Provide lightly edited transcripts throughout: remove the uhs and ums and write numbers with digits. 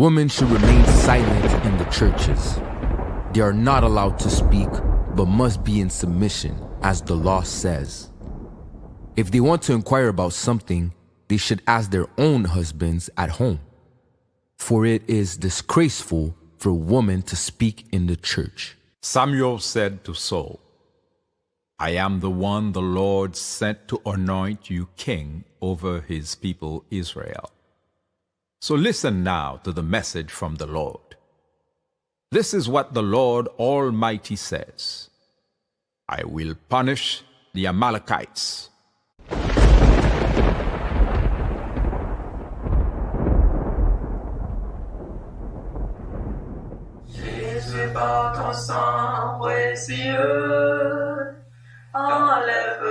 Women should remain silent in the churches. They are not allowed to speak, but must be in submission, as the law says. If they want to inquire about something, they should ask their own husbands at home. For it is disgraceful for a woman to speak in the church. Samuel said to Saul, I am the one the Lord sent to anoint you king over his people Israel. So listen now to the message from the Lord. This is what the Lord Almighty says. I will punish the Amalekites. Jésus, par ton sang précieux, enlève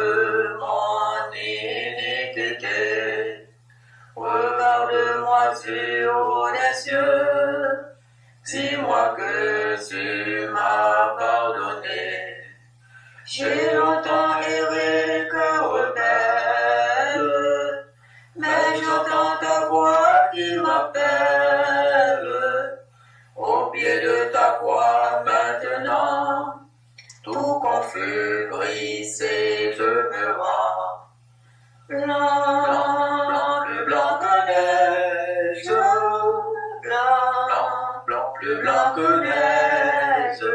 mon iniquité. Regarde-moi sur les cieux, dis-moi que tu m'as pardonné. J'ai longtemps erré cœur rebelle, mais j'entends ta voix qui m'appelle. Au pied de ta croix maintenant, tout confus, brisé, je me rends. Blanc, blanc, plus blanc que neige, blanc, plus blanc que neige,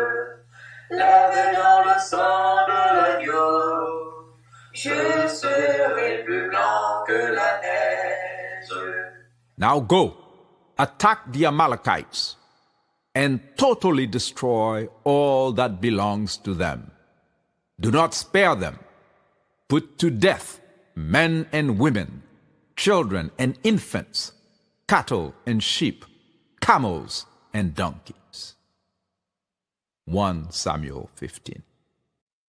lavé dans le sang de l'agneau, je serai plus blanc que la neige. Now go, attack the Amalekites, and totally destroy all that belongs to them. Do not spare them. Put to death men and women, children and infants, cattle and sheep, camels and donkeys. 1 Samuel 15.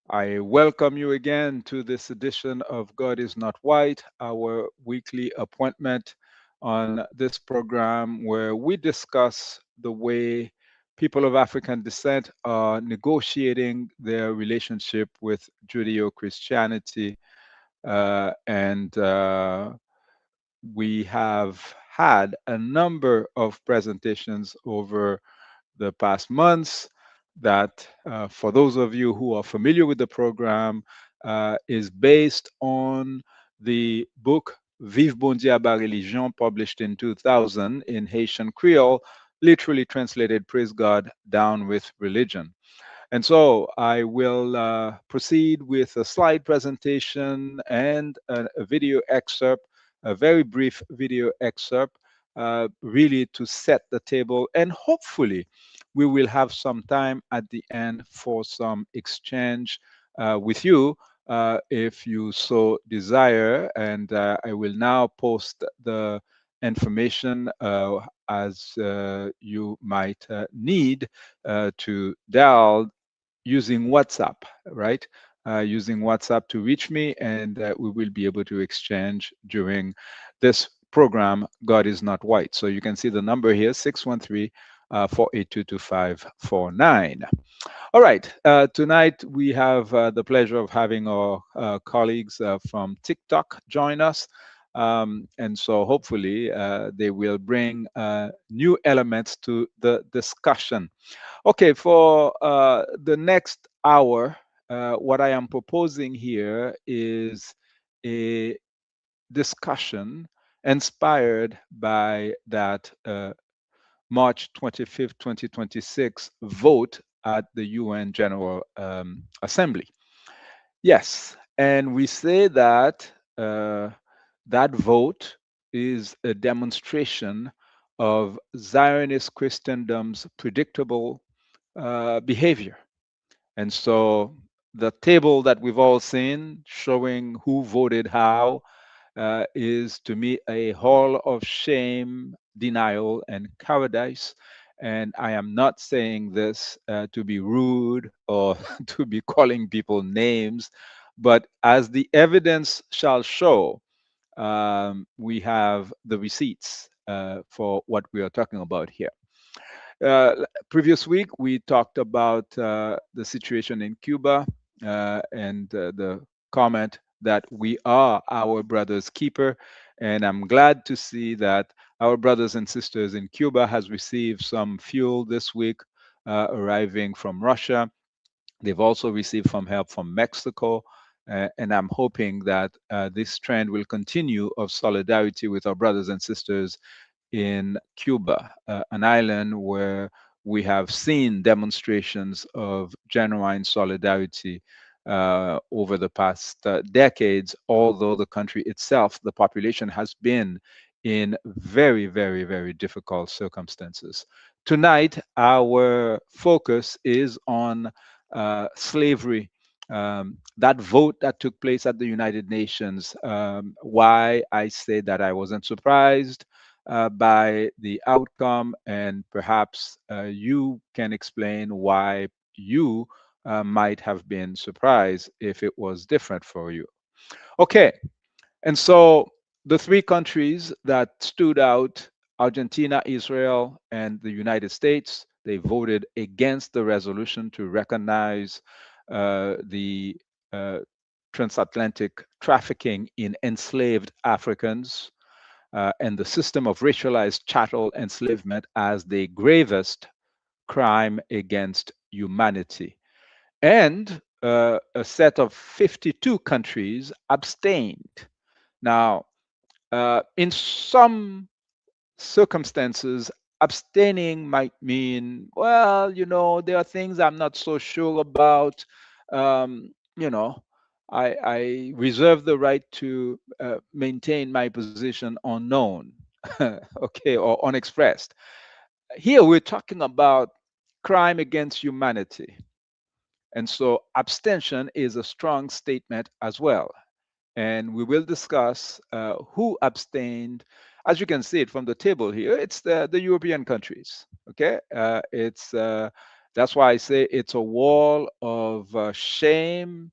I welcome you again to this edition of God is Not White, our weekly appointment on this program where we discuss the way people of African descent are negotiating their relationship with Judeo-Christianity. And we have had a number of presentations over the past months that, for those of you who are familiar with the program, is based on the book Vive Bon Dieu à ba religion, published in 2000 in Haitian Creole, literally translated Praise God, Down with Religion. And so I will proceed with a slide presentation and a video excerpt, a very brief video excerpt, really to set the table. And hopefully we will have some time at the end for some exchange with you if you so desire. And I will now post the information as you might need to dial using WhatsApp, right? Using WhatsApp to reach me, and we will be able to exchange during this program, God is Not White. So you can see the number here, 613-482-2549. All right, tonight we have the pleasure of having our colleagues from TikTok join us. And so hopefully they will bring new elements to the discussion. Okay, for the next hour, what I am proposing here is a discussion inspired by that March 25th, 2026 vote at the UN General Assembly. Yes, and we say that that vote is a demonstration of Zionist Christendom's predictable behavior. And so the table that we've all seen showing who voted how is to me a hall of shame, denial, and cowardice. And I am not saying this to be rude or to be calling people names, but as the evidence shall show, we have the receipts for what we are talking about here. Previous week, we talked about the situation in Cuba and the comment that we are our brother's keeper. And I'm glad to see that Our brothers and sisters in Cuba has received some fuel this week, arriving from Russia. They've also received some help from Mexico. And I'm hoping that this trend will continue of solidarity with our brothers and sisters in Cuba, an island where we have seen demonstrations of genuine solidarity over the past decades, although the country itself, the population has been in very, very, very difficult circumstances. Tonight, our focus is on slavery. That vote that took place at the United Nations, why I say that I wasn't surprised by the outcome, and perhaps you can explain why you might have been surprised if it was different for you. Okay, and so the three countries that stood out, Argentina, Israel, and the United States, they voted against the resolution to recognize the transatlantic trafficking in enslaved Africans and the system of racialized chattel enslavement as the gravest crime against humanity. And a set of 52 countries abstained. Now, in some circumstances, abstaining might mean, well, there are things I'm not so sure about. Um, you know, I reserve the right to maintain my position unknown, okay, or unexpressed. Here we're talking about crime against humanity. And so abstention is a strong statement as well. And we will discuss who abstained. As you can see it from the table here, it's the European countries. Okay, that's why I say it's a wall of shame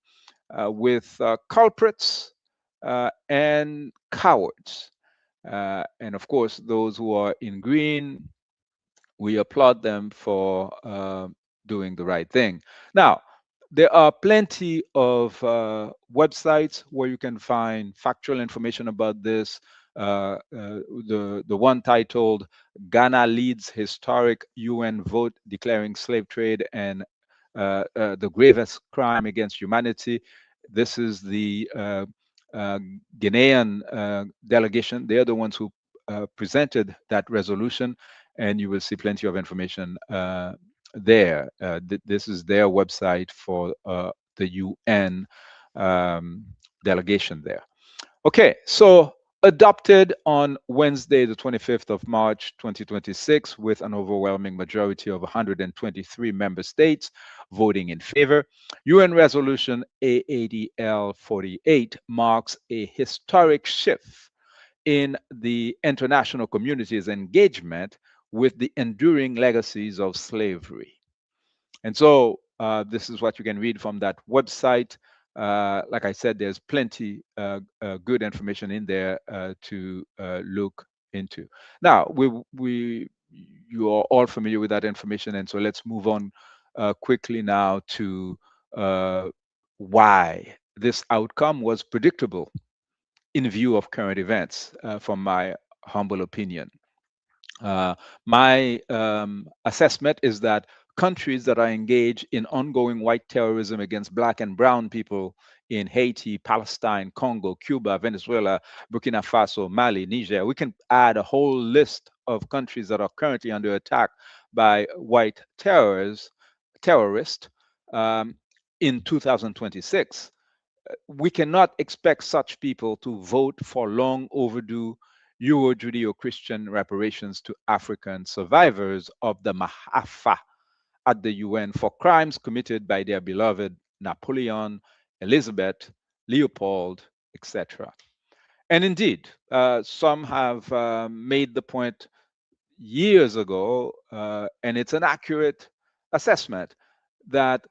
with culprits and cowards. And of course, those who are in green, we applaud them for doing the right thing. Now, there are plenty of websites where you can find factual information about this. The one titled "Ghana leads historic UN vote declaring slave trade and the gravest crime against humanity." This is the Ghanaian delegation. They are the ones who presented that resolution, and you will see plenty of information there. This is their website for the UN delegation there. Okay, so adopted on Wednesday, the 25th of March, 2026, with an overwhelming majority of 123 member states voting in favor. UN Resolution AADL 48 marks a historic shift in the international community's engagement with the enduring legacies of slavery. And so this is what you can read from that website. Like I said, there's plenty good information in there to look into. Now, you are all familiar with that information, and so let's move on quickly now to why this outcome was predictable in view of current events, from my humble opinion. My assessment is that countries that are engaged in ongoing white terrorism against Black and Brown people in Haiti, Palestine, Congo, Cuba, Venezuela, Burkina Faso, Mali, Niger, we can add a whole list of countries that are currently under attack by white terrorists in 2026. We cannot expect such people to vote for long overdue Euro-Judeo-Christian reparations to African survivors of the Maafa at the UN for crimes committed by their beloved Napoleon, Elizabeth, Leopold, etc. And indeed, some have made the point years ago, and it's an accurate assessment, that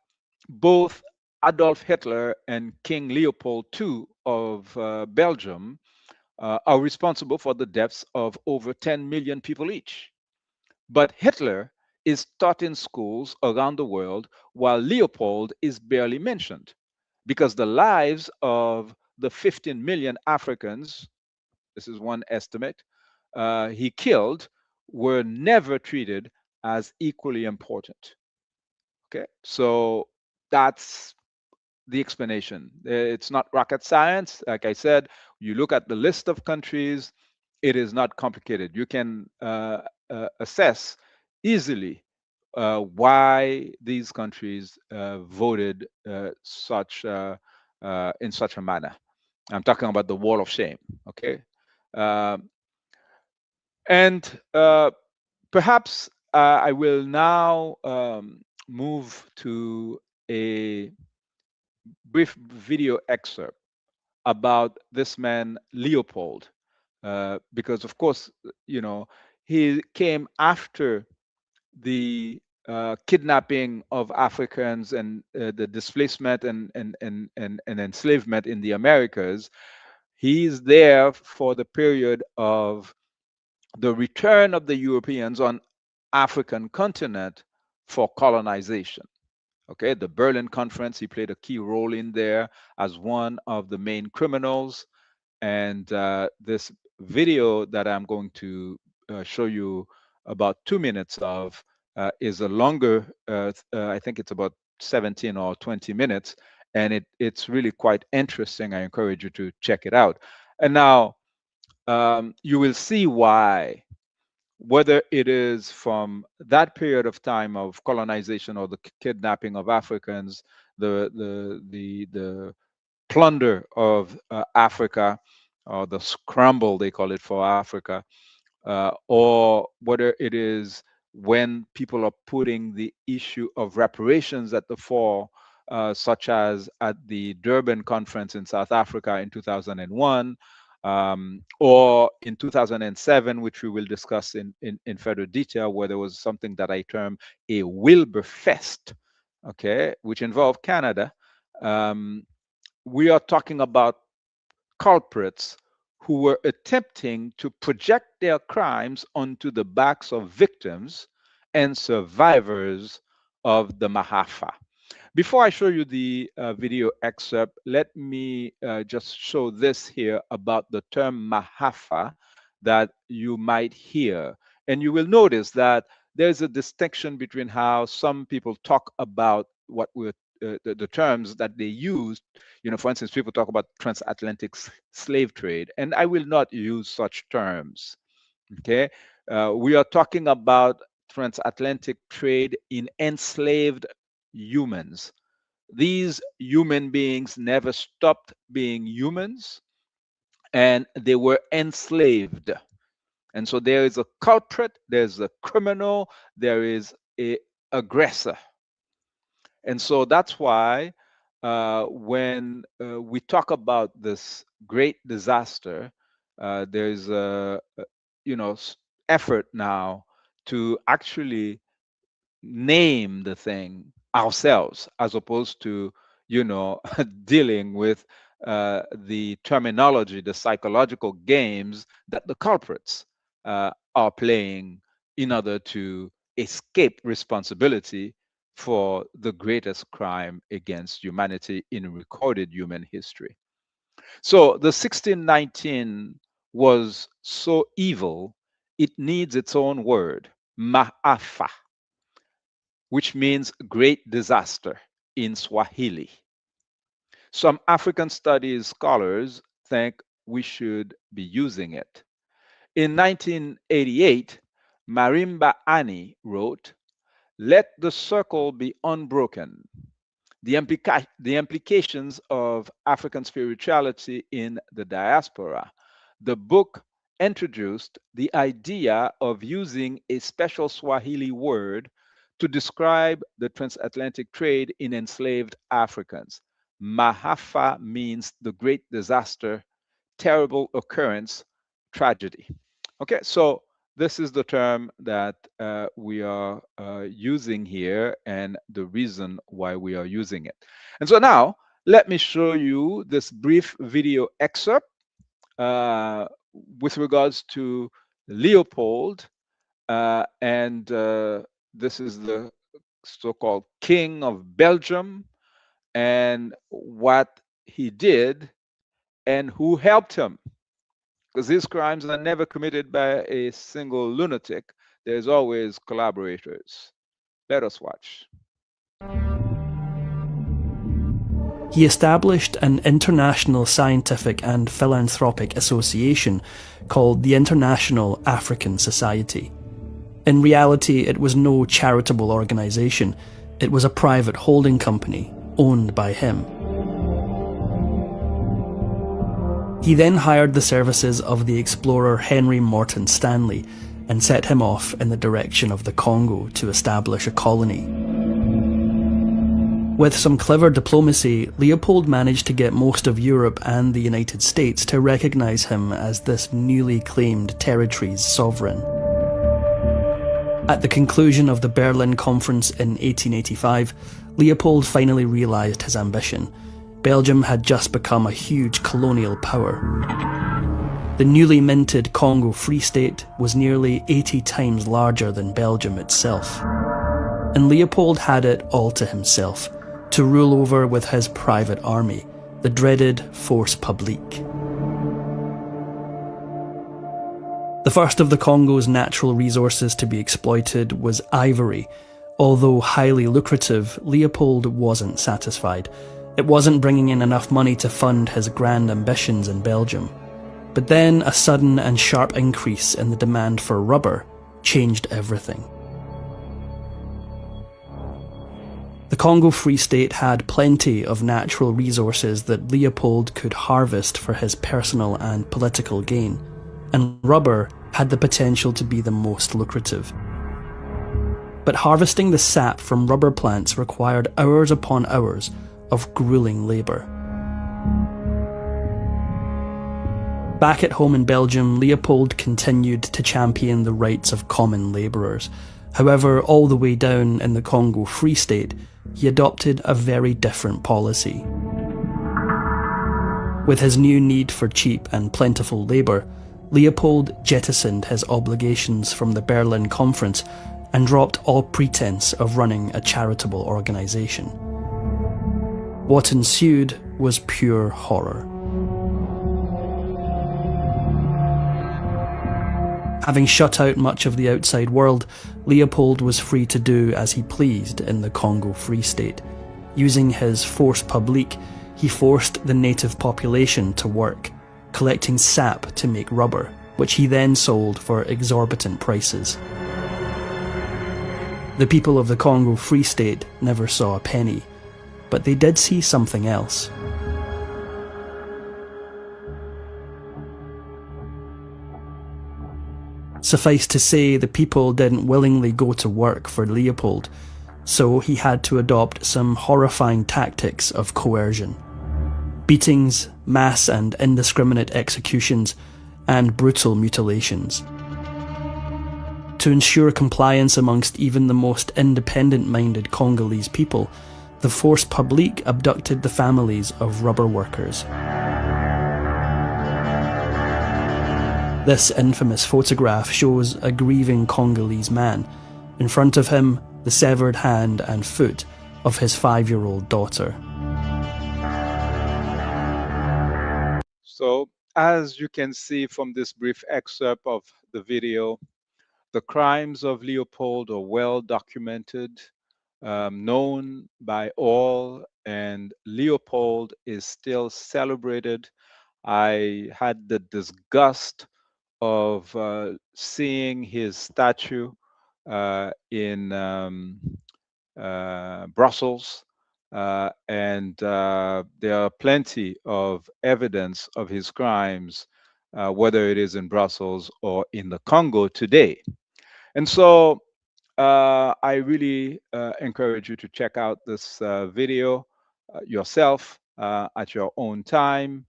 both Adolf Hitler and King Leopold II of Belgium are responsible for the deaths of over 10 million people each. But Hitler is taught in schools around the world, while Leopold is barely mentioned, because the lives of the 15 million Africans, this is one estimate, he killed were never treated as equally important. Okay, so that's the explanation. It's not rocket science. Like I said, you look at the list of countries, it is not complicated. You can assess easily why these countries voted in such a manner. I'm talking about the wall of shame. Okay, Um and perhaps I will now move to a brief video excerpt about this man Leopold, because of course, he came after the kidnapping of Africans and the displacement and enslavement in the Americas. He's there for the period of the return of the Europeans on African continent for colonization. Okay, the Berlin Conference, he played a key role in there as one of the main criminals. And this video that I'm going to show you about 2 minutes of is a longer, I think it's about 17 or 20 minutes, and it's really quite interesting. I encourage you to check it out. And now you will see why, whether it is from that period of time of colonization or the kidnapping of Africans, the plunder of Africa, or the scramble they call it for Africa, or whether it is when people are putting the issue of reparations at the fore, such as at the Durban conference in South Africa in 2001, or in 2007, which we will discuss in further detail, where there was something that I term a Wilberfest, okay, which involved Canada. We are talking about culprits who were attempting to project their crimes onto the backs of victims and survivors of the Maafa. Before I show you the video excerpt, let me just show this here about the term Maafa that you might hear. And you will notice that there's a distinction between how some people talk about what we're the terms that they use. For instance, people talk about transatlantic slave trade, and I will not use such terms. Okay, we are talking about transatlantic trade in enslaved humans. These human beings never stopped being humans, and they were enslaved. And so there is a culprit, there's a criminal, there is a aggressor. And so that's why when we talk about this great disaster, there's effort now to actually name the thing ourselves, as opposed to dealing with the terminology, the psychological games that the culprits are playing in order to escape responsibility for the greatest crime against humanity in recorded human history. So the 1619 was so evil, it needs its own word, Maafa, which means great disaster in Swahili. Some African studies scholars think we should be using it. In 1988, Marimba Ani wrote, "Let the circle be unbroken. The implications of African spirituality in the diaspora." The book introduced the idea of using a special Swahili word to describe the transatlantic trade in enslaved Africans. Maafa means the great disaster, terrible occurrence, tragedy. Okay, so this is the term that we are using here and the reason why we are using it. And so now let me show you this brief video excerpt with regards to Leopold, and this is the so-called King of Belgium, and what he did and who helped him. because these crimes are never committed by a single lunatic. There's always collaborators. Let us watch. He established an international scientific and philanthropic association called the International African Society. In reality, it was no charitable organisation. It was a private holding company owned by him. He then hired the services of the explorer Henry Morton Stanley and set him off in the direction of the Congo to establish a colony. With some clever diplomacy, Leopold managed to get most of Europe and the United States to recognise him as this newly claimed territory's sovereign. At the conclusion of the Berlin Conference in 1885, Leopold finally realised his ambition. Belgium had just become a huge colonial power. The newly minted Congo Free State was nearly 80 times larger than Belgium itself. And Leopold had it all to himself, to rule over with his private army, the dreaded force publique. The first of the Congo's natural resources to be exploited was ivory. Although highly lucrative, Leopold wasn't satisfied. It wasn't bringing in enough money to fund his grand ambitions in Belgium. But then a sudden and sharp increase in the demand for rubber changed everything. The Congo Free State had plenty of natural resources that Leopold could harvest for his personal and political gain, and rubber had the potential to be the most lucrative. But harvesting the sap from rubber plants required hours upon hours of grueling labour. Back at home in Belgium, Leopold continued to champion the rights of common labourers. However, all the way down in the Congo Free State, he adopted a very different policy. With his new need for cheap and plentiful labour, Leopold jettisoned his obligations from the Berlin Conference and dropped all pretense of running a charitable organisation. What ensued was pure horror. Having shut out much of the outside world, Leopold was free to do as he pleased in the Congo Free State. Using his force publique, he forced the native population to work, collecting sap to make rubber, which he then sold for exorbitant prices. The people of the Congo Free State never saw a penny, but they did see something else. Suffice to say, the people didn't willingly go to work for Leopold, so he had to adopt some horrifying tactics of coercion. Beatings, mass and indiscriminate executions, and brutal mutilations. To ensure compliance amongst even the most independent-minded Congolese people, the force publique abducted the families of rubber workers. This infamous photograph shows a grieving Congolese man. In front of him, the severed hand and foot of his 5-year-old daughter. So, as you can see from this brief excerpt of the video, the crimes of Leopold are well documented, known by all, and Leopold is still celebrated. I had the disgust of seeing his statue in Brussels, and there are plenty of evidence of his crimes, whether it is in Brussels or in the Congo today. And so I really encourage you to check out this video yourself at your own time.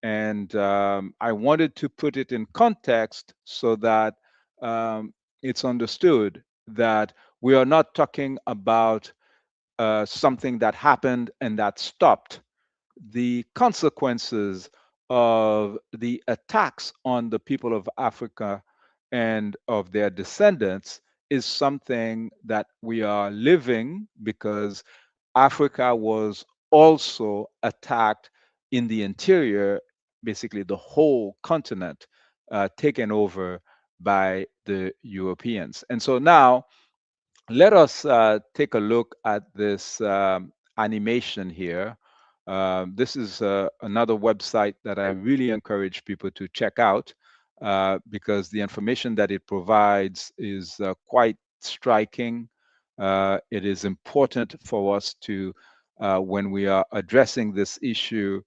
And I wanted to put it in context so that it's understood that we are not talking about something that happened and that stopped. The consequences of the attacks on the people of Africa and of their descendants is something that we are living, because Africa was also attacked in the interior, basically the whole continent, taken over by the Europeans. And so now let us take a look at this animation here. This is another website that I really encourage people to check out because the information that it provides is quite striking. It is important for us to, when we are addressing this issue,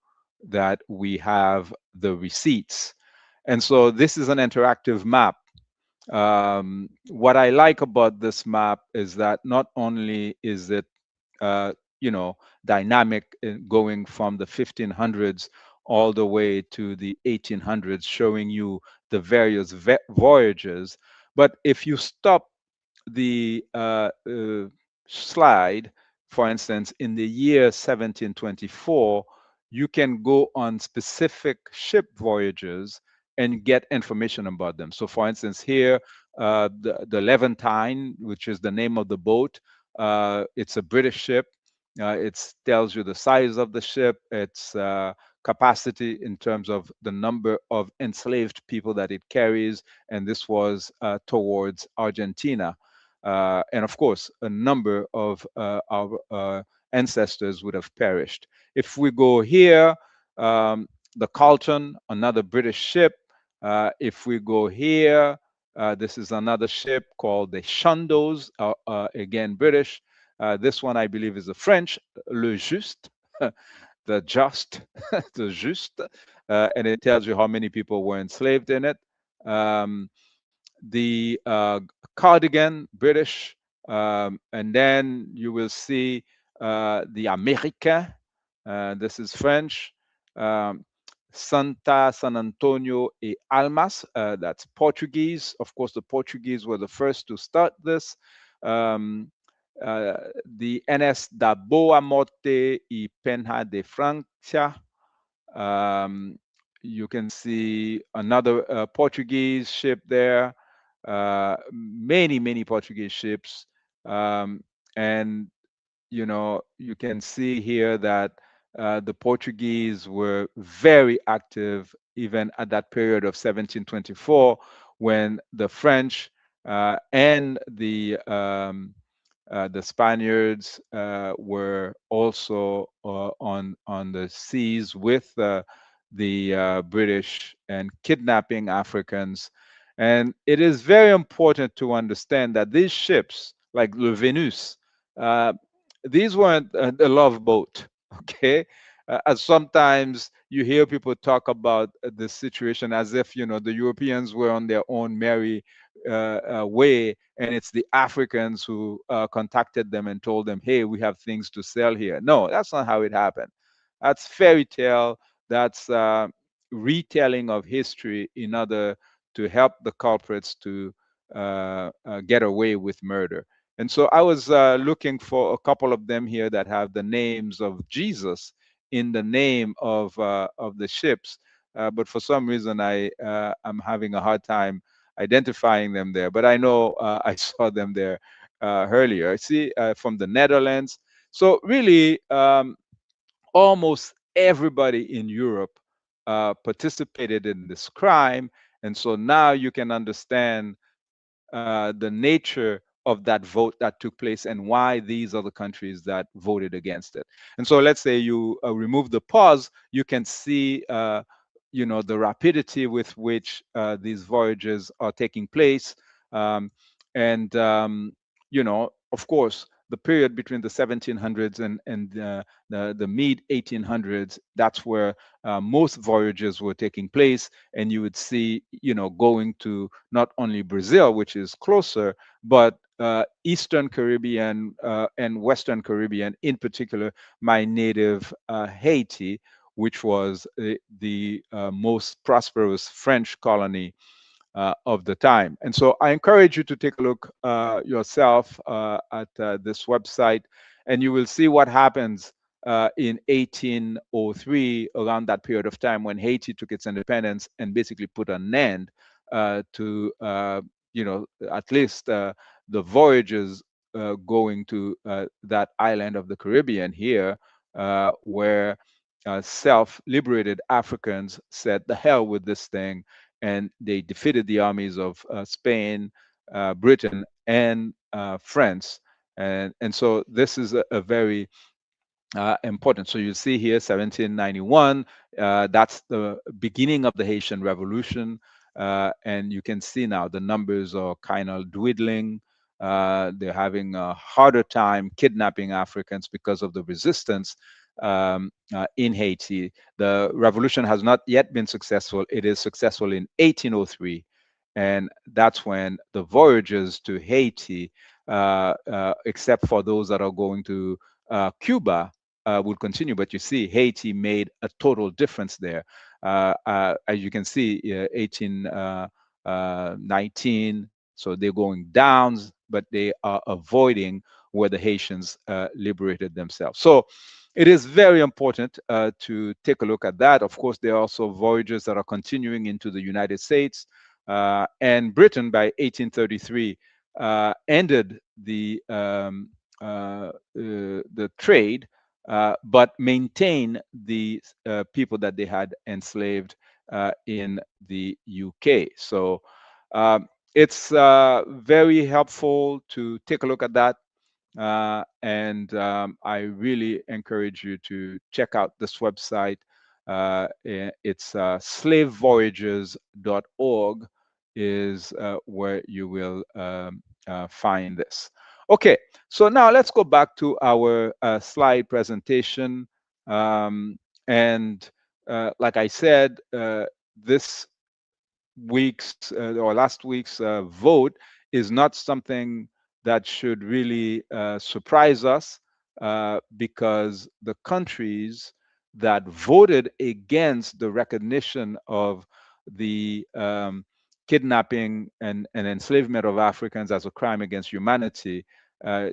that we have the receipts. And so this is an interactive map. What I like about this map is that not only is it, uh, dynamic going from the 1500s all the way to the 1800s, showing you the various voyages, but if you stop the slide, for instance, in the year 1724, you can go on specific ship voyages and get information about them. So, for instance, here, the Levantine, which is the name of the boat, it's a British ship. It tells you the size of the ship, its capacity in terms of the number of enslaved people that it carries, and this was towards Argentina. And of course, a number of our ancestors would have perished. If we go here, the Carlton, another British ship. If we go here, this is another ship called the Chandos, again British. This one, I believe, is a French, Le Juste, the just, the Juste, and it tells you how many people were enslaved in it. The Cardigan, British, and then you will see the Américain. This is French. Santa, San Antonio, e Almas. That's Portuguese. Of course, the Portuguese were the first to start this. The NS da Boa Morte e Penha de Francia. You can see another Portuguese ship there. Many Portuguese ships. And you can see here that the Portuguese were very active even at that period of 1724, when the French and the Spaniards were also on the seas with the British and kidnapping Africans. And it is very important to understand that these ships, like Le Venus, these weren't a love boat, okay? As sometimes you hear people talk about this situation as if, the Europeans were on their own merry way, and it's the Africans who contacted them and told them, hey, we have things to sell here. No, that's not how it happened. That's fairy tale. That's retelling of history in order to help the culprits to get away with murder. And so I was looking for a couple of them here that have the names of Jesus in the name of the ships, but for some reason I'm having a hard time identifying them there. But I know I saw them there earlier. See, from the Netherlands. So really, almost everybody in Europe participated in this crime, and so now you can understand the nature of that vote that took place and why these are the countries that voted against it. And so let's say you remove the pause, you can see the rapidity with which these voyages are taking place. And of course, the period between the 1700s and the mid 1800s, that's where most voyages were taking place. And you would see, going to not only Brazil, which is closer, but Eastern Caribbean and Western Caribbean, in particular, my native Haiti, which was the most prosperous French colony of the time. And so I encourage you to take a look yourself at this website, and you will see what happens in 1803, around that period of time when Haiti took its independence and basically put an end to, at least the voyages going to that island of the Caribbean here, where self-liberated Africans said, the hell with this thing, and they defeated the armies of Spain, Britain, and France. And so this is a very important. So you see here 1791, that's the beginning of the Haitian Revolution. And you can see now the numbers are kind of dwindling. They're having a harder time kidnapping Africans because of the resistance in Haiti. The revolution has not yet been successful. It is successful in 1803. And that's when the voyages to Haiti, except for those that are going to Cuba, will continue. But you see, Haiti made a total difference there. As you can see, 1819, so they're going down, but they are avoiding where the Haitians liberated themselves. So it is very important to take a look at that. Of course, there are also voyages that are continuing into the United States. And Britain, by 1833, ended the trade, but maintain the people that they had enslaved in the UK. So it's very helpful to take a look at that. And I really encourage you to check out this website. It's slavevoyages.org is where you will find this. Okay, so now let's go back to our slide presentation. And like I said, this week's or last week's vote is not something that should really surprise us, because the countries that voted against the recognition of the kidnapping and enslavement of Africans as a crime against humanity,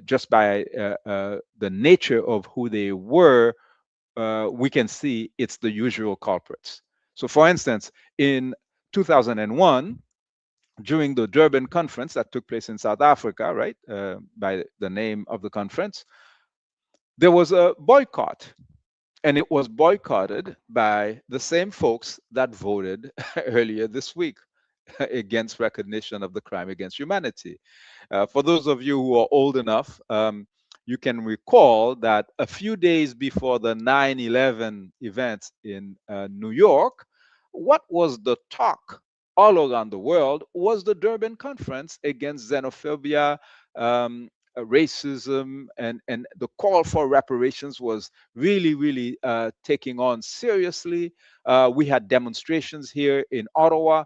just by the nature of who they were, we can see it's the usual culprits. So, for instance, in 2001, during the Durban conference that took place in South Africa, right, by the name of the conference, there was a boycott. And it was boycotted by the same folks that voted earlier this week against recognition of the crime against humanity. For those of you who are old enough, you can recall that a few days before the 9/11 events in New York, what was the talk all around the world was the Durban Conference against xenophobia, racism, and the call for reparations was really, really taking on seriously. We had demonstrations here in Ottawa.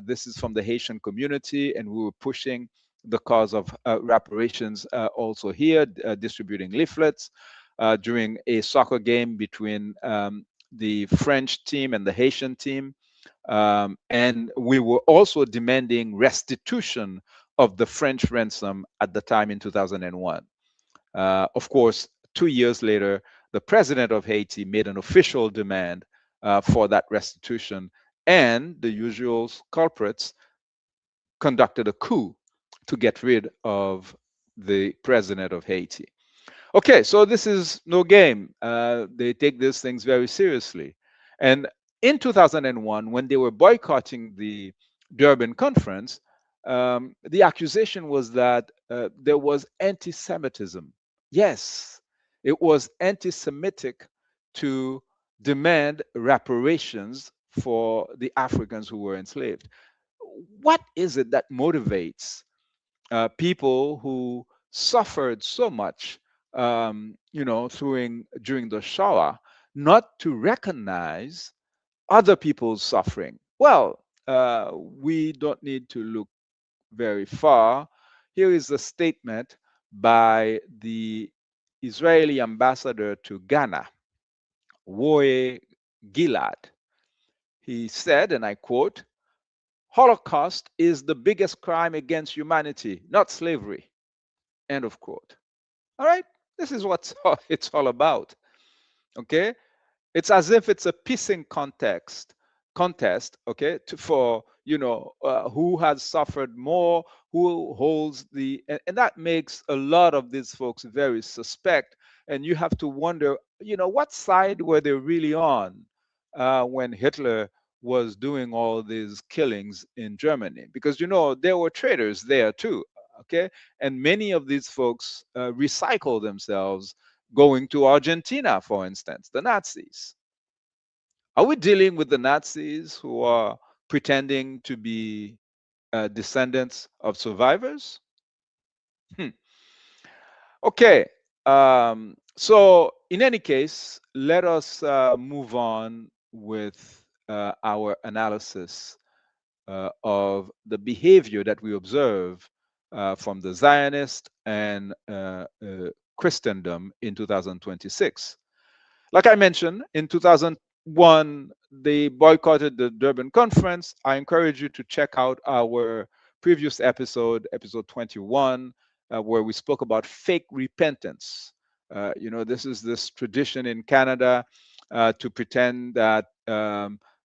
This is from the Haitian community, and we were pushing the cause of reparations also here, distributing leaflets during a soccer game between the French team and the Haitian team. And we were also demanding restitution of the French ransom at the time in 2001. Of course, 2 years later, the president of Haiti made an official demand for that restitution, and the usual culprits conducted a coup to get rid of the president of Haiti. Okay, so this is no game. They take these things very seriously. And in 2001, when they were boycotting the Durban conference, the accusation was that there was anti Semitism. Yes, it was anti Semitic to demand reparations for the Africans who were enslaved. What is it that motivates people who suffered so much, during the Shoah, not to recognize other people's suffering? Well, we don't need to look very far. Here is a statement by the Israeli ambassador to Ghana, Woe Gilad. He said, and I quote, "Holocaust is the biggest crime against humanity, not slavery." End of quote. All right, this is what it's all about. Okay, it's as if it's a pissing contest. Okay, for who has suffered more, who holds and that makes a lot of these folks very suspect. And you have to wonder, what side were they really on when Hitler was doing all these killings in Germany, because you know there were traders there too, okay, and many of these folks recycle themselves going to Argentina, for instance, the Nazis. Are we dealing with the Nazis who are pretending to be descendants of survivors? Hmm. Okay. So, in any case, let us move on with our analysis of the behavior that we observe from the Zionist and Christendom in 2026. Like I mentioned, in 2001, they boycotted the Durban Conference. I encourage you to check out our previous episode, episode 21, where we spoke about fake repentance. This is this tradition in Canada to pretend that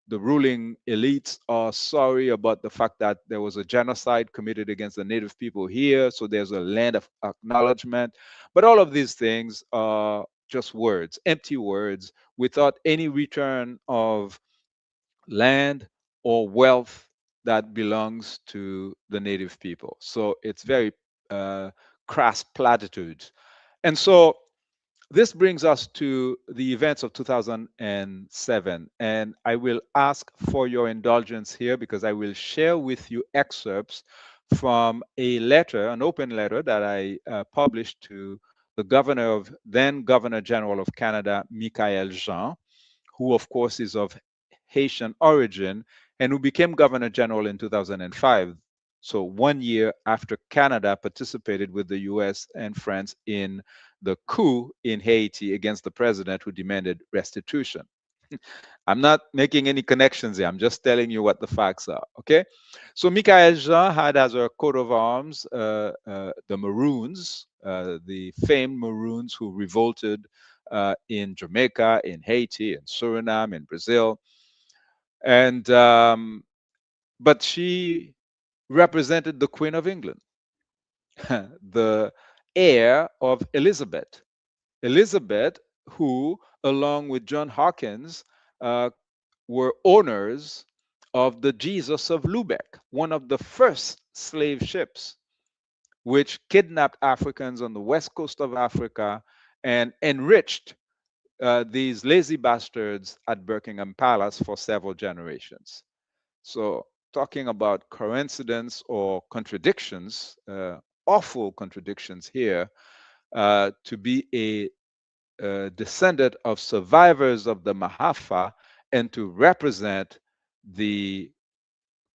the ruling elites are sorry about the fact that there was a genocide committed against the native people here. So there's a land of acknowledgement. But all of these things are just words, empty words, without any return of land or wealth that belongs to the native people. So it's very crass platitudes. And so this brings us to the events of 2007. And I will ask for your indulgence here because I will share with you excerpts from a letter, an open letter that I published to the then Governor General of Canada, Michael Jean, who of course is of Haitian origin and who became Governor General in 2005. So 1 year after Canada participated with the US and France in the coup in Haiti against the president who demanded restitution. I'm not making any connections here. I'm just telling you what the facts are. Okay. So Michael Jean had as a coat of arms the Maroons, the famed Maroons who revolted in Jamaica, in Haiti, in Suriname, in Brazil. And but she represented the Queen of England, the heir of Elizabeth. Elizabeth, who, along with John Hawkins, were owners of the Jesus of Lubeck, one of the first slave ships, which kidnapped Africans on the west coast of Africa and enriched these lazy bastards at Buckingham Palace for several generations. So, talking about coincidence or contradictions, awful contradictions here, to be a descendant of survivors of the Maafa and to represent the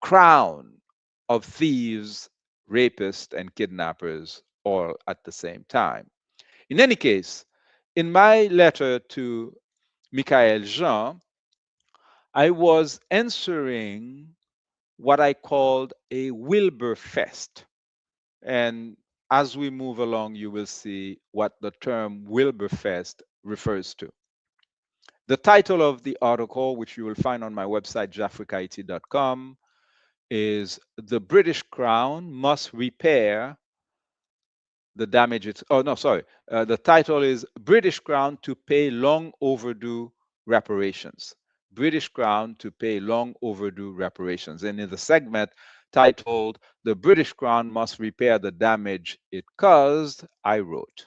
crown of thieves, rapists, and kidnappers all at the same time. In any case, in my letter to Michael Jean, I was answering what I called a Wilberfest. And as we move along, you will see what the term Wilberfest refers to. The title of the article, which you will find on my website, jafricahaiti.com, is "The British Crown Must Repair the Damage It's..." Oh, no, sorry. The title is "British Crown to Pay Long Overdue Reparations." British Crown to pay long overdue reparations. And in the segment titled "The British Crown Must Repair the Damage It Caused," I wrote,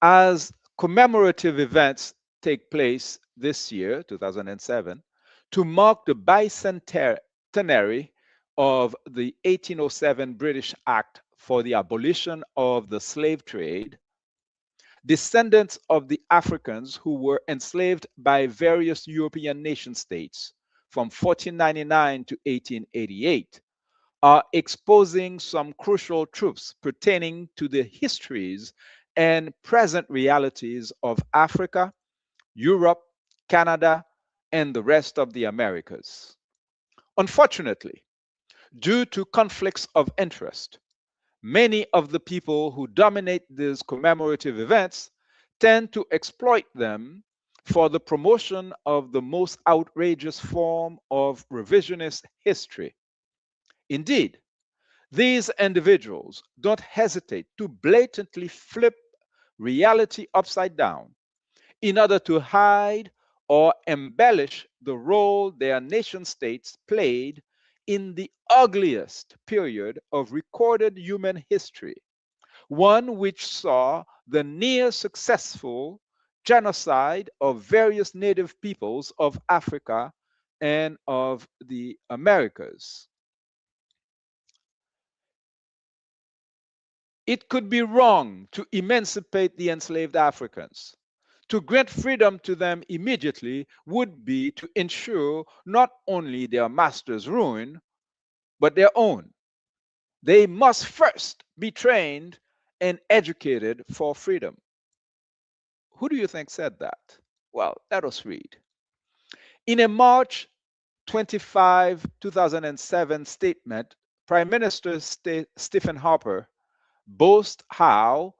as commemorative events take place this year, 2007, to mark the bicentenary of the 1807 British Act for the abolition of the slave trade, descendants of the Africans who were enslaved by various European nation states from 1499 to 1888 are exposing some crucial truths pertaining to the histories and present realities of Africa, Europe, Canada, and the rest of the Americas. Unfortunately, due to conflicts of interest, many of the people who dominate these commemorative events tend to exploit them for the promotion of the most outrageous form of revisionist history. Indeed, these individuals don't hesitate to blatantly flip reality upside down in order to hide or embellish the role their nation states played in the ugliest period of recorded human history, one which saw the near successful genocide of various native peoples of Africa and of the Americas. It could be wrong to emancipate the enslaved Africans. To grant freedom to them immediately would be to ensure not only their master's ruin, but their own. They must first be trained and educated for freedom. Who do you think said that? Well, let us read. In a March 25, 2007 statement, Prime Minister Stephen Harper boasts how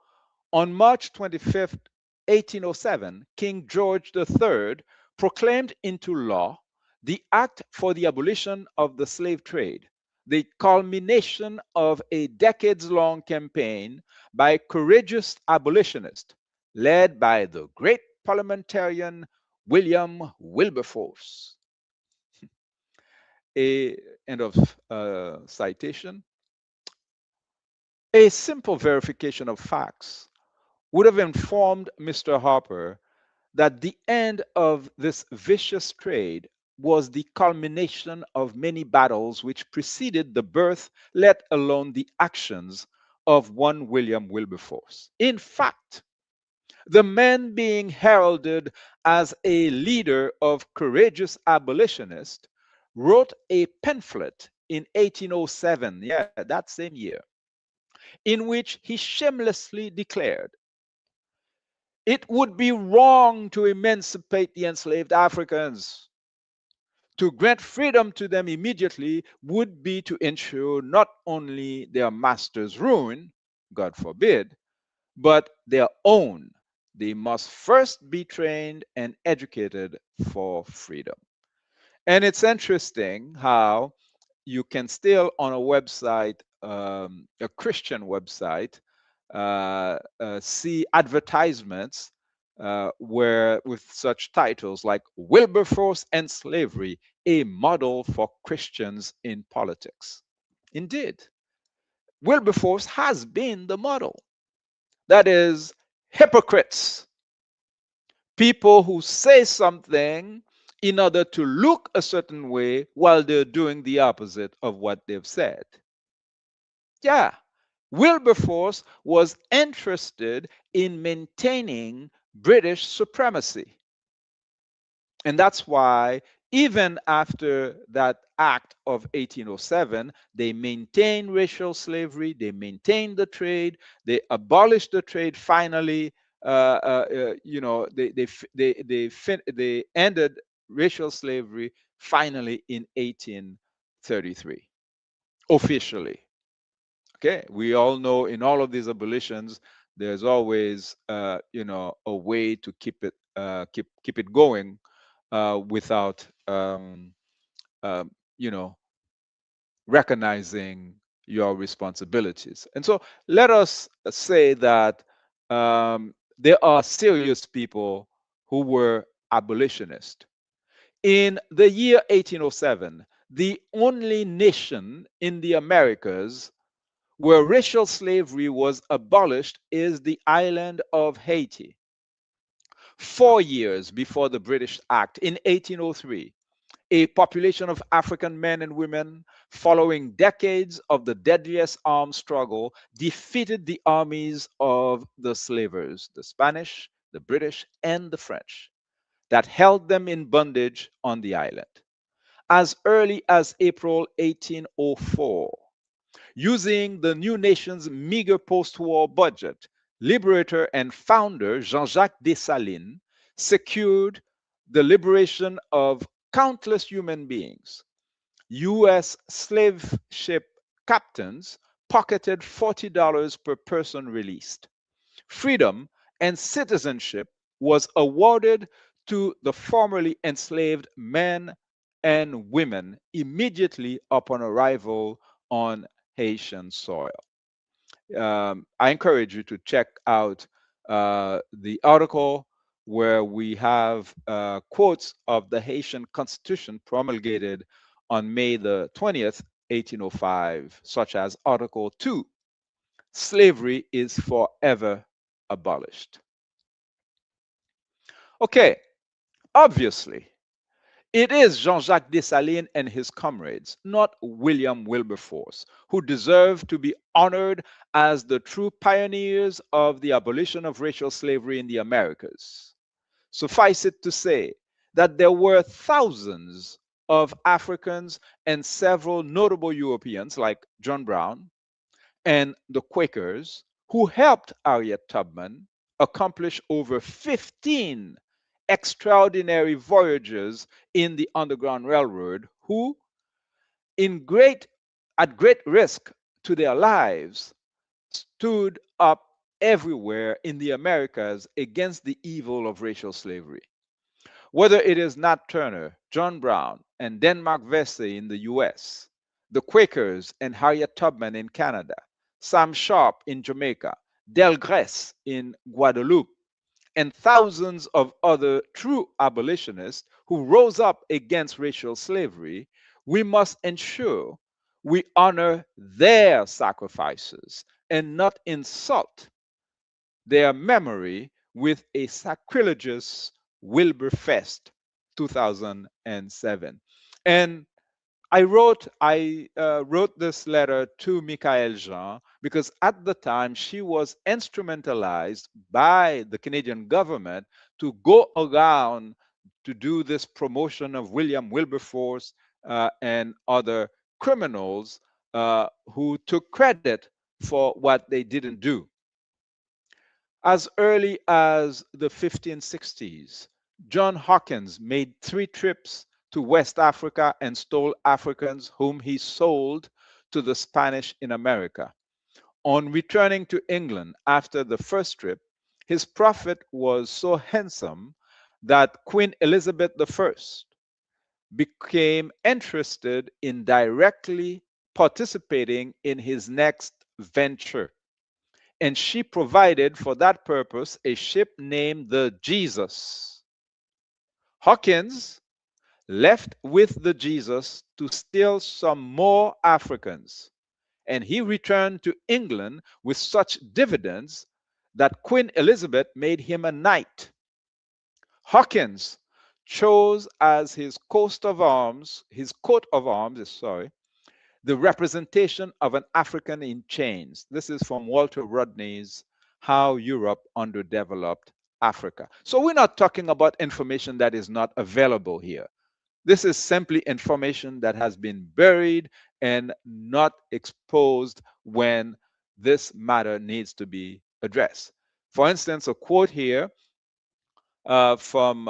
on March 25, 1807, King George III proclaimed into law the Act for the Abolition of the Slave Trade, the culmination of a decades-long campaign by courageous abolitionists led by the great parliamentarian William Wilberforce. End of citation. A simple verification of facts would have informed Mr. Harper that the end of this vicious trade was the culmination of many battles which preceded the birth, let alone the actions, of one William Wilberforce. In fact, the man being heralded as a leader of courageous abolitionists wrote a pamphlet in 1807, yeah, that same year, in which he shamelessly declared it would be wrong to emancipate the enslaved Africans. To grant freedom to them immediately would be to ensure not only their master's ruin, God forbid, but their own. They must first be trained and educated for freedom. And it's interesting how you can still on a website, a Christian website, see advertisements where with such titles like Wilberforce and Slavery, a model for Christians in politics. Indeed, Wilberforce has been the model. That is, hypocrites, people who say something in order to look a certain way while they're doing the opposite of what they've said. Yeah, Wilberforce was interested in maintaining British supremacy. And that's why, even after that act of 1807, they maintained racial slavery, they maintained the trade, they abolished the trade finally. They ended racial slavery finally in 1833, officially. Okay, we all know in all of these abolitions, there's always a way to keep it going without recognizing your responsibilities. And so let us say that there are serious people who were abolitionists. In the year 1807, the only nation in the Americas where racial slavery was abolished is the island of Haiti. 4 years before the British Act, in 1803, a population of African men and women, following decades of the deadliest armed struggle, defeated the armies of the slavers, the Spanish, the British, and the French, that held them in bondage on the island. As early as April 1804, using the new nation's meager post-war budget, liberator and founder Jean-Jacques Dessalines secured the liberation of countless human beings. U.S. slave ship captains pocketed $40 per person released. Freedom and citizenship was awarded to the formerly enslaved men and women immediately upon arrival on Haitian soil. I encourage you to check out the article where we have quotes of the Haitian Constitution promulgated on May the 20th, 1805, such as Article 2, slavery is forever abolished. Okay, obviously, it is Jean-Jacques Dessalines and his comrades, not William Wilberforce, who deserve to be honored as the true pioneers of the abolition of racial slavery in the Americas. Suffice it to say that there were thousands of Africans and several notable Europeans like John Brown and the Quakers who helped Harriet Tubman accomplish over 15 extraordinary voyages in the Underground Railroad, who, at great risk to their lives, stood up everywhere in the Americas against the evil of racial slavery. Whether it is Nat Turner, John Brown, and Denmark Vesey in the US, the Quakers and Harriet Tubman in Canada, Sam Sharp in Jamaica, Del Grès in Guadeloupe, and thousands of other true abolitionists who rose up against racial slavery, we must ensure we honor their sacrifices and not insult their memory with a sacrilegious Wilberfest 2007. And I wrote this letter to Michael Jean because at the time she was instrumentalized by the Canadian government to go around to do this promotion of William Wilberforce and other criminals who took credit for what they didn't do. As early as the 1560s, John Hawkins made 3 trips to West Africa and stole Africans whom he sold to the Spanish in America. On returning to England after the first trip, his profit was so handsome that Queen Elizabeth I became interested in directly participating in his next venture. And she provided for that purpose a ship named the Jesus. Hawkins left with the Jesus to steal some more Africans, and he returned to England with such dividends that Queen Elizabeth made him a knight. Hawkins chose as his coat of arms, the representation of an African in chains. This is from Walter Rodney's How Europe Underdeveloped Africa. So we're not talking about information that is not available here. This is simply information that has been buried and not exposed when this matter needs to be addressed. For instance, a quote here from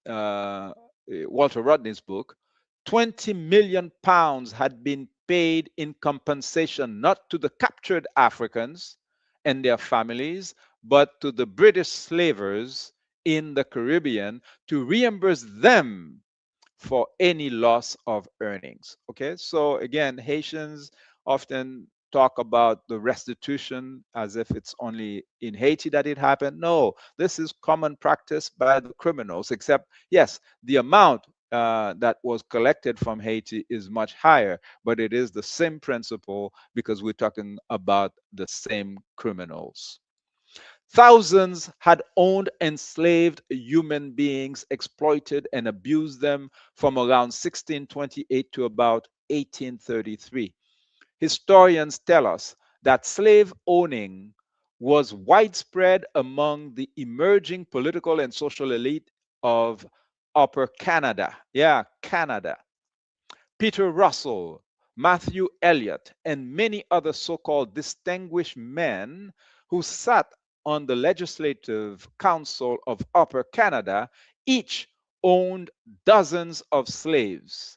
Walter Rodney's book: 20 million pounds had been paid in compensation not to the captured Africans and their families, but to the British slavers in the Caribbean to reimburse them for any loss of earnings. Okay, so again, Haitians often talk about the restitution as if it's only in Haiti that it happened. No, this is common practice by the criminals, except, yes, the amount that was collected from Haiti is much higher, but it is the same principle because we're talking about the same criminals. Thousands had owned enslaved human beings, exploited and abused them from around 1628 to about 1833. Historians tell us that slave owning was widespread among the emerging political and social elite of Upper Canada. Yeah, Canada. Peter Russell, Matthew Elliott, and many other so-called distinguished men who sat on the Legislative Council of Upper Canada each owned dozens of slaves.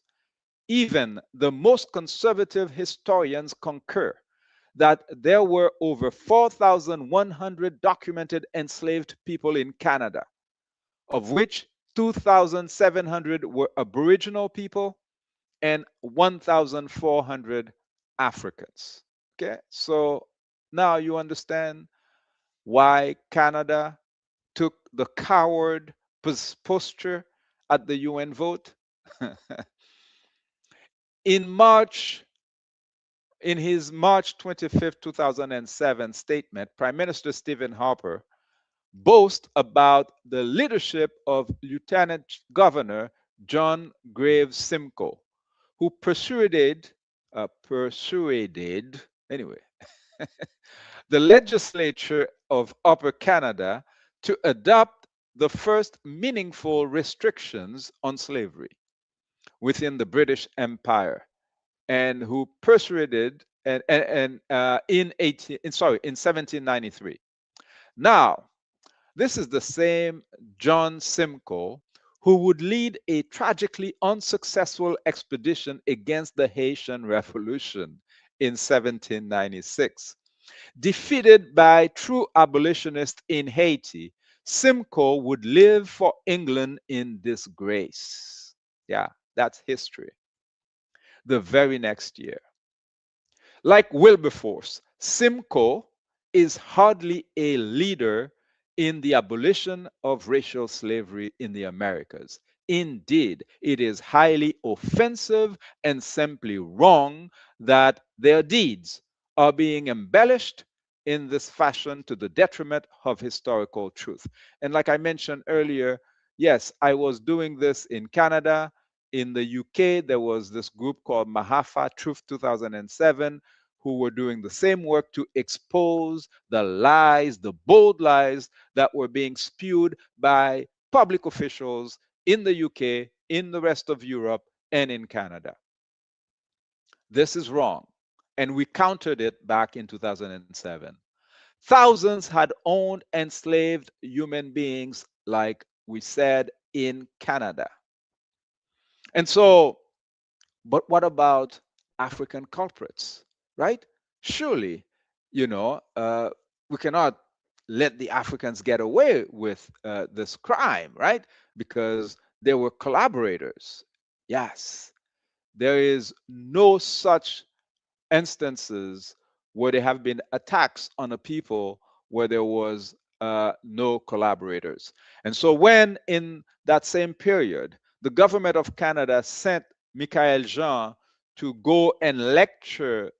Even the most conservative historians concur that there were over 4,100 documented enslaved people in Canada, of which 2,700 were Aboriginal people and 1,400 Africans. Okay, so now you understand why Canada took the coward posture at the UN vote. In March, in his March 25th, 2007 statement, Prime Minister Stephen Harper boasts about the leadership of Lieutenant Governor John Graves Simcoe, who persuaded, anyway, the legislature of Upper Canada to adopt the first meaningful restrictions on slavery within the British Empire, and who persuaded in 1793. Now, this is the same John Simcoe who would lead a tragically unsuccessful expedition against the Haitian Revolution in 1796. Defeated by true abolitionists in Haiti, Simcoe would live for England in disgrace. Yeah, that's history. The very next year. Like Wilberforce, Simcoe is hardly a leader in the abolition of racial slavery in the Americas. Indeed, it is highly offensive and simply wrong that their deeds are being embellished in this fashion to the detriment of historical truth. And like I mentioned earlier, yes, I was doing this in Canada. In the UK, there was this group called Maafa, Truth 2007, who were doing the same work to expose the lies, the bold lies that were being spewed by public officials in the UK, in the rest of Europe, and in Canada. This is wrong, and we countered it back in 2007. Thousands had owned enslaved human beings, like we said, in Canada. And so, but what about African culprits, right? Surely, we cannot let the Africans get away with this crime, right? Because they were collaborators. Yes, there is no such instances where there have been attacks on a people where there was no collaborators. And so when in that same period, the government of Canada sent Michael Jean to go and lecture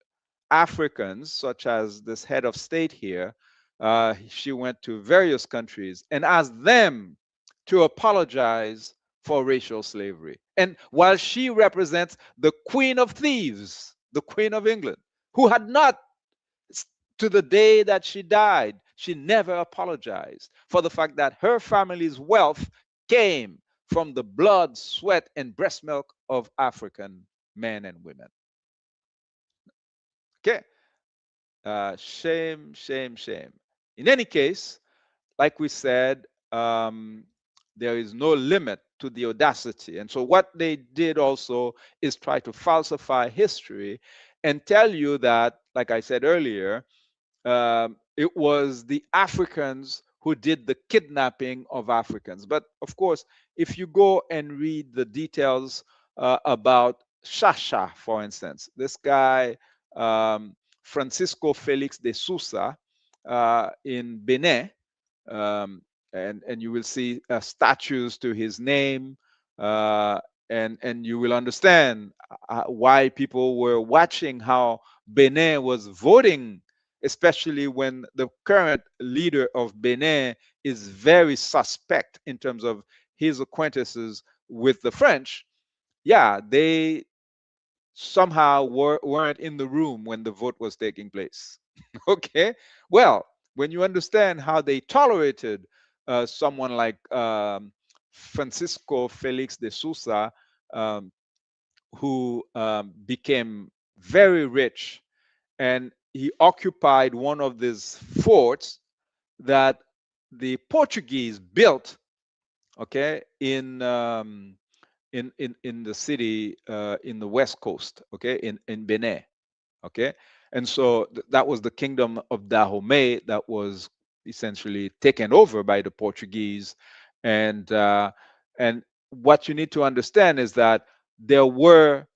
Africans, such as this head of state here, she went to various countries and asked them to apologize for racial slavery. And while she represents the Queen of Thieves, the Queen of England, who had not, to the day that she died, she never apologized for the fact that her family's wealth came from the blood, sweat, and breast milk of African men and women. Okay. Shame, shame, shame. In any case, like we said, there is no limit to the audacity. And so what they did also is try to falsify history and tell you that, like I said earlier, it was the Africans who did the kidnapping of Africans. But of course, if you go and read the details about Shasha, for instance, this guy, Francisco Felix de Sousa, in Benin, and you will see statues to his name, and you will understand why people were watching how Benin was voting, especially when the current leader of Benin is very suspect in terms of his acquaintances with the French. Yeah, they somehow weren't in the room when the vote was taking place. Okay, well, when you understand how they tolerated someone like Francisco Felix de Sousa, who became very rich, and he occupied one of these forts that the Portuguese built, okay, in the city in the west coast, okay, in Benin, okay. And so that was the kingdom of Dahomey that was essentially taken over by the Portuguese. And what you need to understand is that there were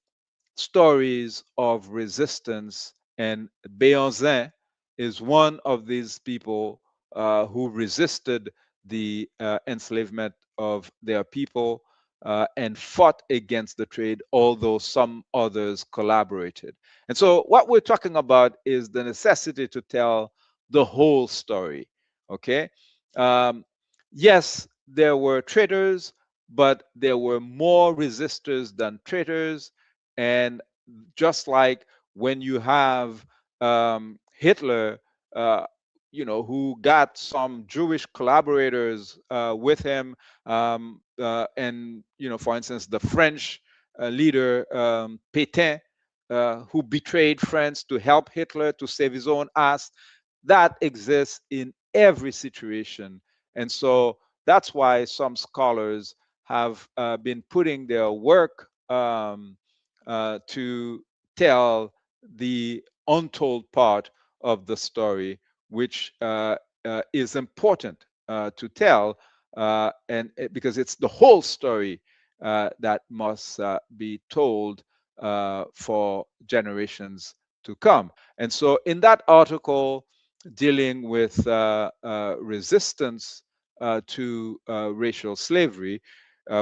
stories of resistance, and Béanzin is one of these people who resisted the enslavement of their people and fought against the trade, although some others collaborated. And so, what we're talking about is the necessity to tell the whole story. Okay. Um, yes, there were traitors, but there were more resistors than traitors. And just like when you have Hitler, uh, who got some Jewish collaborators with him, and for instance, the French leader Pétain, who betrayed France to help Hitler to save his own ass. That exists in every situation, and so that's why some scholars have been putting their work to tell the untold part of the story, which is important to tell, because it's the whole story that must be told for generations to come. And so, in that article dealing with resistance to racial slavery,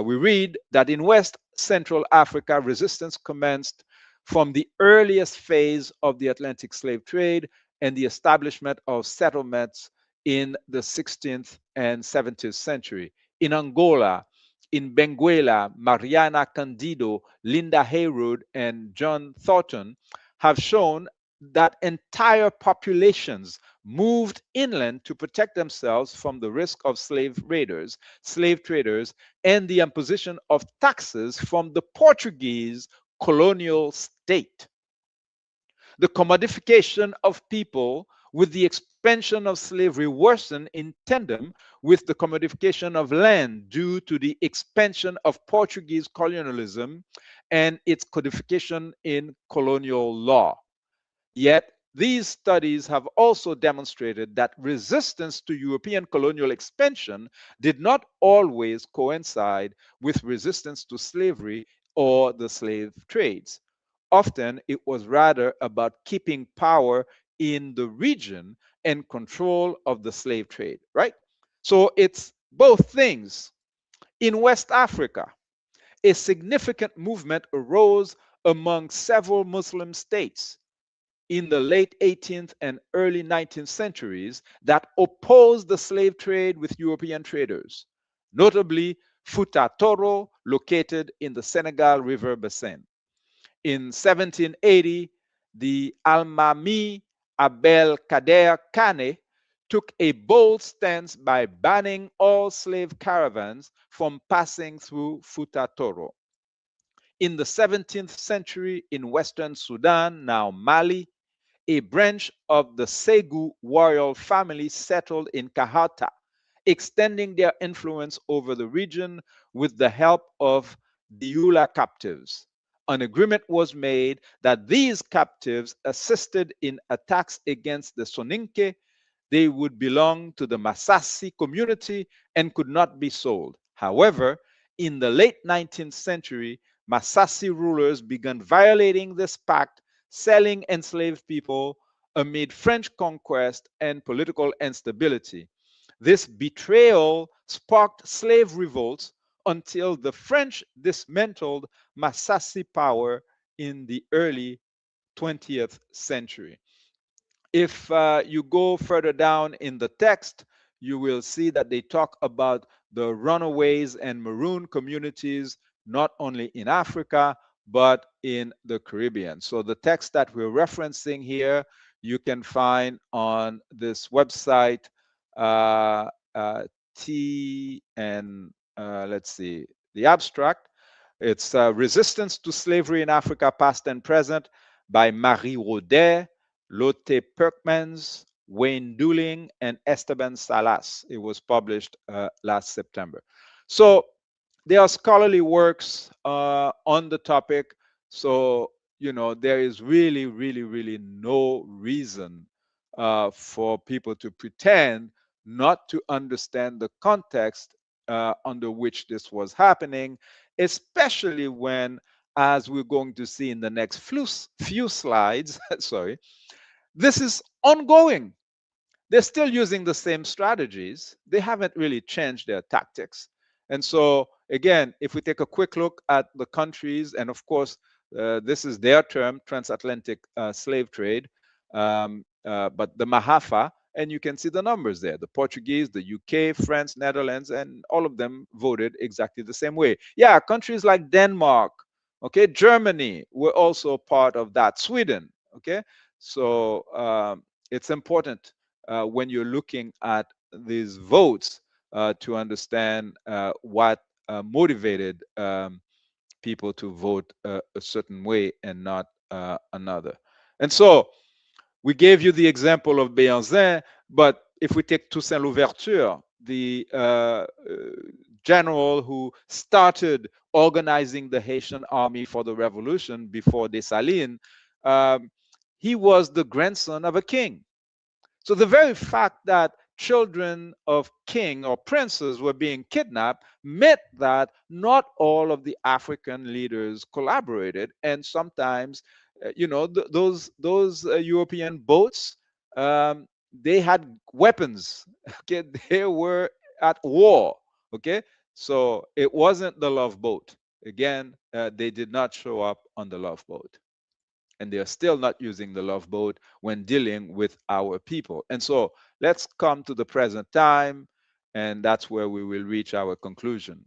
we read that in West Central Africa, resistance commenced from the earliest phase of the Atlantic slave trade and the establishment of settlements in the 16th and 17th century. In Angola, in Benguela, Mariana Candido, Linda Haywood, and John Thornton have shown that entire populations moved inland to protect themselves from the risk of slave raiders, slave traders, and the imposition of taxes from the Portuguese colonial state. The commodification of people with the expansion of slavery worsened in tandem with the commodification of land due to the expansion of Portuguese colonialism and its codification in colonial law. Yet, these studies have also demonstrated that resistance to European colonial expansion did not always coincide with resistance to slavery or the slave trades. Often, it was rather about keeping power in the region and control of the slave trade, right? So it's both things. In West Africa, a significant movement arose among several Muslim states in the late 18th and early 19th centuries that opposed the slave trade with European traders, notably Futa Toro, located in the Senegal River basin. In 1780, the Almami Abel Kader Kane took a bold stance by banning all slave caravans from passing through Futa Toro. In the 17th century, in Western Sudan, now Mali, a branch of the Segu royal family settled in Kahata, extending their influence over the region with the help of the Eula captives. An agreement was made that these captives assisted in attacks against the Soninke. They would belong to the Masasi community and could not be sold. However, in the late 19th century, Masasi rulers began violating this pact, selling enslaved people amid French conquest and political instability. This betrayal sparked slave revolts until the French dismantled Masasi power in the early 20th century. If you go further down in the text, you will see that they talk about the runaways and maroon communities, not only in Africa, but in the Caribbean. So the text that we're referencing here, you can find on this website, T and let's see, the abstract. It's Resistance to Slavery in Africa, Past and Present by Marie Rodet, Lotte Perkmans, Wayne Dooling, and Esteban Salas. It was published last September. So there are scholarly works on the topic. So, there is really, really, really no reason for people to pretend not to understand the context under which this was happening, especially when, as we're going to see in the next few slides, sorry, this is ongoing. they're still using the same strategies. They haven't really changed their tactics. And so, again, if we take a quick look at the countries, and of course, this is their term, transatlantic slave trade, but the Maafa, and you can see the numbers there. The Portuguese, the UK, France, Netherlands, and all of them voted exactly the same way. Yeah, countries like Denmark, okay, Germany were also part of that. Sweden, okay. So it's important when you're looking at these votes to understand what motivated people to vote a certain way and not another. And so we gave you the example of Béanzin, but if we take Toussaint Louverture, the general who started organizing the Haitian army for the revolution before Dessalines, he was the grandson of a king. So the very fact that children of king or princes were being kidnapped meant that not all of the African leaders collaborated, and sometimes, those European boats, they had weapons. Okay, they were at war. Okay, so it wasn't the love boat. Again, they did not show up on the love boat, and they are still not using the love boat when dealing with our people. And so let's come to the present time, and that's where we will reach our conclusion.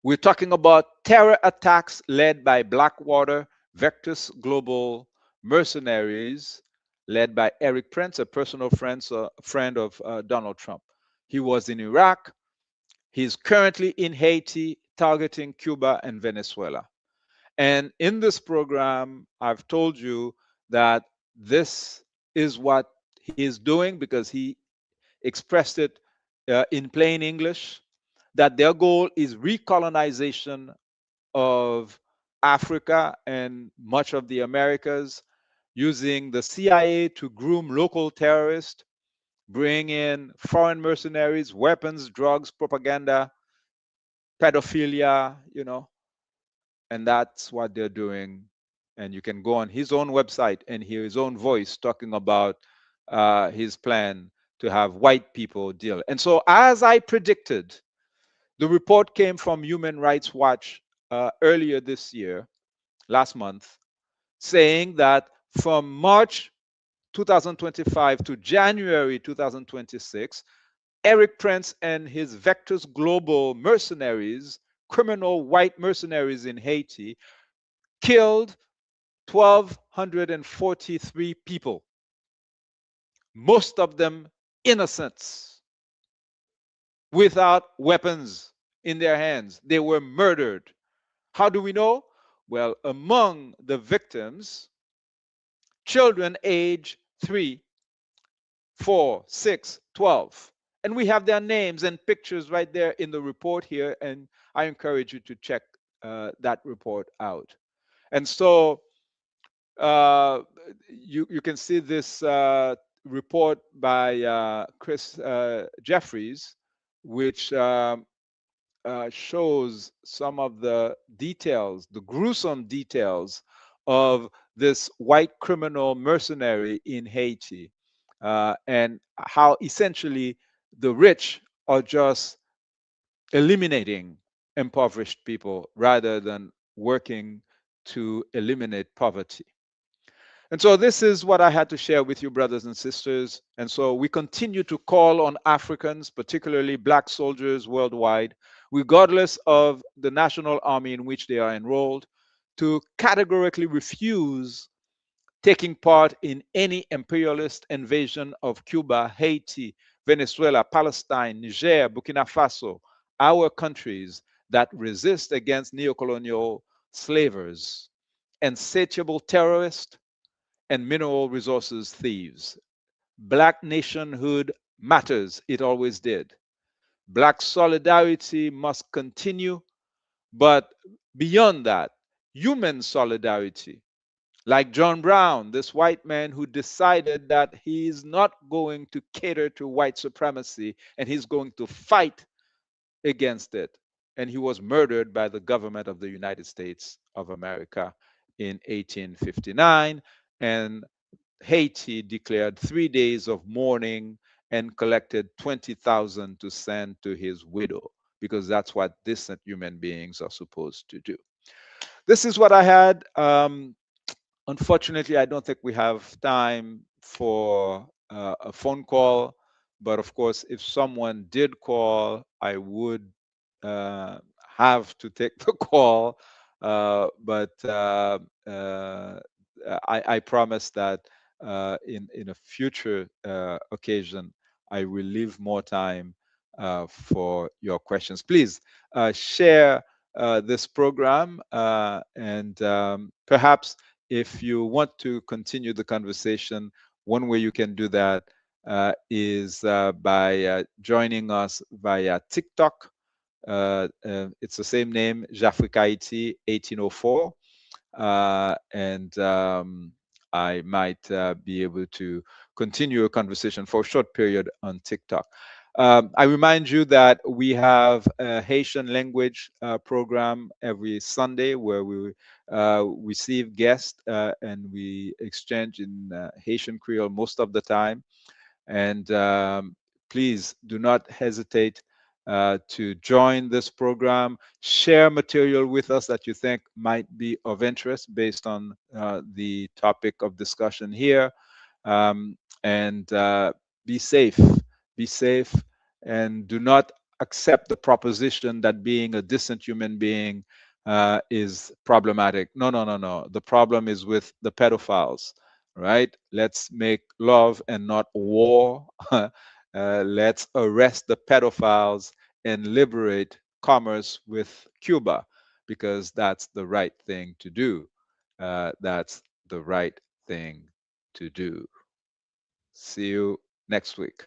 We're talking about terror attacks led by Blackwater, Vectus Global mercenaries, led by Eric Prince, a personal friend of Donald Trump. He was in Iraq. He's currently in Haiti, targeting Cuba and Venezuela. And in this program, I've told you that this is what he is doing because he expressed it in plain English, that their goal is recolonization of Africa and much of the Americas, using the CIA to groom local terrorists, bring in foreign mercenaries, weapons, drugs, propaganda, pedophilia, and that's what they're doing. And you can go on his own website and hear his own voice talking about his plan to have white people deal. And so, as I predicted, the report came from Human Rights Watch earlier this year, last month, saying that from March 2025 to January 2026, Eric Prince and his Vectors Global mercenaries, criminal white mercenaries in Haiti, killed 1,243 people, most of them innocents, without weapons in their hands. They were murdered. How do we know? Well, among the victims, children age 3, 4, 6, 12. And we have their names and pictures right there in the report here, and I encourage you to check that report out. And so you can see this report by Chris Jeffries, which shows some of the details, the gruesome details of this white criminal mercenary in Haiti, and how essentially the rich are just eliminating impoverished people rather than working to eliminate poverty. And so this is what I had to share with you, brothers and sisters. And so we continue to call on Africans, particularly Black soldiers worldwide, regardless of the national army in which they are enrolled, to categorically refuse taking part in any imperialist invasion of Cuba, Haiti, Venezuela, Palestine, Niger, Burkina Faso, our countries that resist against neocolonial slavers, insatiable terrorists, and mineral resources thieves. Black nationhood matters. It always did. Black solidarity must continue, but beyond that, human solidarity. Like John Brown, this white man who decided that he's not going to cater to white supremacy and he's going to fight against it. And he was murdered by the government of the United States of America in 1859. And Haiti declared 3 days of mourning and collected 20,000 to send to his widow, because that's what decent human beings are supposed to do. This is what I had. Unfortunately, I don't think we have time for a phone call, but of course, if someone did call, I would have to take the call. But I promise that in a future occasion, I will leave more time for your questions. Please share this program, and perhaps if you want to continue the conversation, one way you can do that is by joining us via TikTok. It's the same name, Jafrica Haiti 1804. And I might be able to continue a conversation for a short period on TikTok. I remind you that we have a Haitian language program every Sunday where we receive guests and we exchange in Haitian Creole most of the time. And please do not hesitate to join this program. Share material with us that you think might be of interest based on the topic of discussion here. And be safe. Be safe, and do not accept the proposition that being a decent human being is problematic. No, no, no, no. The problem is with the pedophiles, right? Let's make love and not war. Let's arrest the pedophiles and liberate commerce with Cuba, because that's the right thing to do. That's the right thing to do. See you next week.